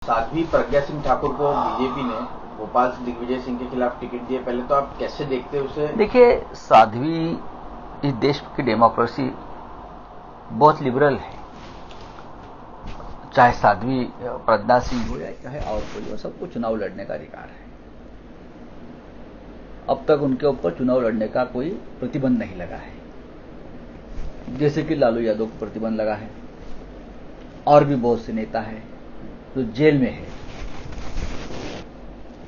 साध्वी प्रज्ञा सिंह ठाकुर को बीजेपी ने भोपाल से दिग्विजय सिंह के खिलाफ टिकट दिए, पहले तो आप कैसे देखते हैं उसे? देखिए, साध्वी इस देश की डेमोक्रेसी बहुत लिबरल है। चाहे साध्वी प्रज्ञा सिंह हो या चाहे और कोई हो, सबको चुनाव लड़ने का अधिकार है। अब तक उनके ऊपर चुनाव लड़ने का कोई प्रतिबंध नहीं लगा है, जैसे कि लालू यादव को प्रतिबंध लगा है और भी बहुत से नेता हैं जो जेल में है।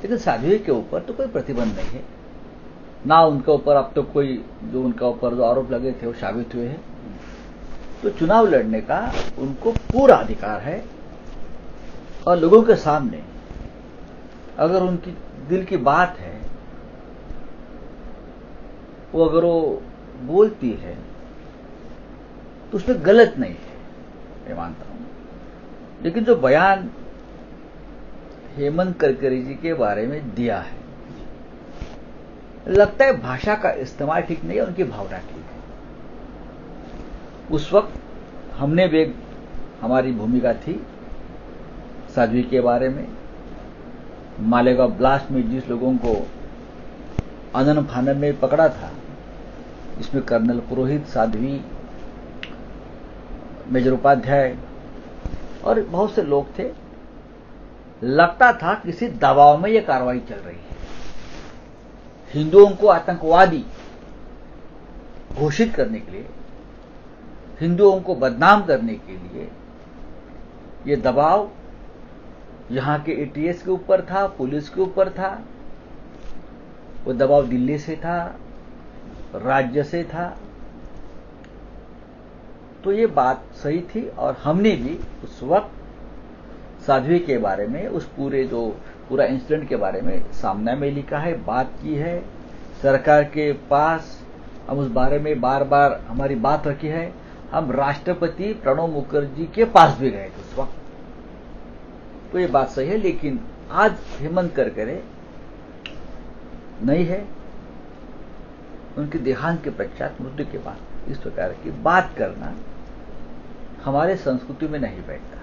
लेकिन साध्वी के ऊपर तो कोई प्रतिबंध नहीं है, ना उनके ऊपर अब तक कोई जो उनके ऊपर जो आरोप लगे थे वो साबित हुए हैं। तो चुनाव लड़ने का उनको पूरा अधिकार है और लोगों के सामने अगर उनकी दिल की बात है, वो अगर वो बोलती है तो उसमें गलत नहीं है, मैं मानता हूं। लेकिन जो बयान हेमंत करकरे जी के बारे में दिया है, लगता है भाषा का इस्तेमाल ठीक नहीं है, उनकी भावना ठीक है। उस वक्त हमने भी हमारी भूमिका थी साध्वी के बारे में। मालेगांव ब्लास्ट में जिस लोगों को आनन फानन में पकड़ा था, इसमें कर्नल पुरोहित, साध्वी, मेजर उपाध्याय और बहुत से लोग थे। लगता था किसी दबाव में यह कार्रवाई चल रही है। हिंदुओं को आतंकवादी घोषित करने के लिए, हिंदुओं को बदनाम करने के लिए यह दबाव यहां के एटीएस के ऊपर था, पुलिस के ऊपर था। वो दबाव दिल्ली से था, राज्य से था। तो ये बात सही थी और हमने भी उस वक्त साध्वी के बारे में, उस पूरा इंसिडेंट के बारे में सामने में लिखा है, बात की है। सरकार के पास हम उस बारे में बार बार हमारी बात रखी है। हम राष्ट्रपति प्रणब मुखर्जी के पास भी गए थे उस वक्त। तो ये बात सही है। लेकिन आज हेमंत करकरे नहीं है, उनके देहांत के पश्चात, मृत्यु के बाद इस प्रकार की बात करना हमारे संस्कृति में नहीं बैठता।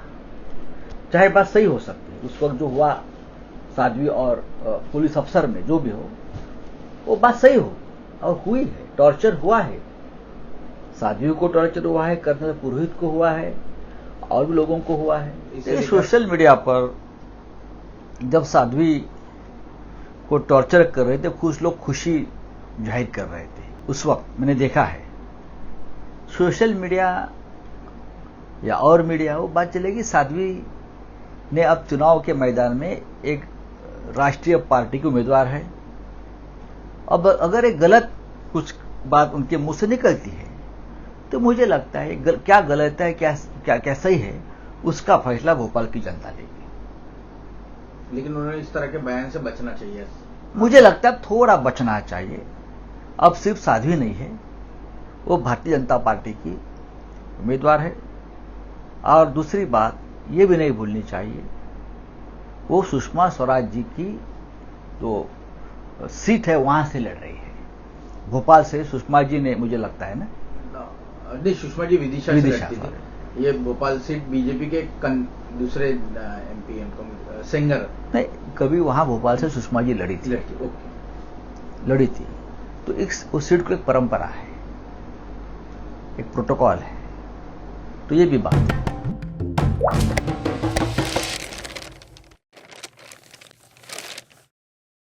चाहे बात सही हो सकती है, उस वक्त जो हुआ साध्वी और पुलिस अफसर में जो भी हो, वो बात सही हो और हुई है। टॉर्चर हुआ है, साध्वी को टॉर्चर हुआ है, कर्नल पुरोहित को हुआ है और भी लोगों को हुआ है। सोशल मीडिया पर जब साध्वी को टॉर्चर कर रहे थे, कुछ लोग खुशी जाहिर कर रहे थे। उस वक्त मैंने देखा है सोशल मीडिया या और मीडिया, वो बात चलेगी साध्वी ने अब चुनाव के मैदान में एक राष्ट्रीय पार्टी के उम्मीदवार है। अब अगर एक गलत कुछ बात उनके मुंह से निकलती है तो मुझे लगता है क्या गलत है, क्या सही है, उसका फैसला भोपाल की जनता लेगी। लेकिन उन्होंने इस तरह के बयान से बचना चाहिए। मुझे लगता है थोड़ा बचना चाहिए। अब सिर्फ साध्वी नहीं है, वो भारतीय जनता पार्टी की उम्मीदवार है। और दूसरी बात ये भी नहीं भूलनी चाहिए, वो सुषमा स्वराज जी की जो सीट है वहां से लड़ रही है। भोपाल से सुषमा जी ने, मुझे लगता है ना, नहीं, सुषमा जी विदिशा से लड़ती थी। ये भोपाल सीट बीजेपी के दूसरे एमपी सिंगर नहीं, कभी वहां भोपाल से सुषमा जी लड़ी थी। लड़ी थी। तो उस सीट को एक परंपरा है, एक प्रोटोकॉल है। तो ये भी बात है।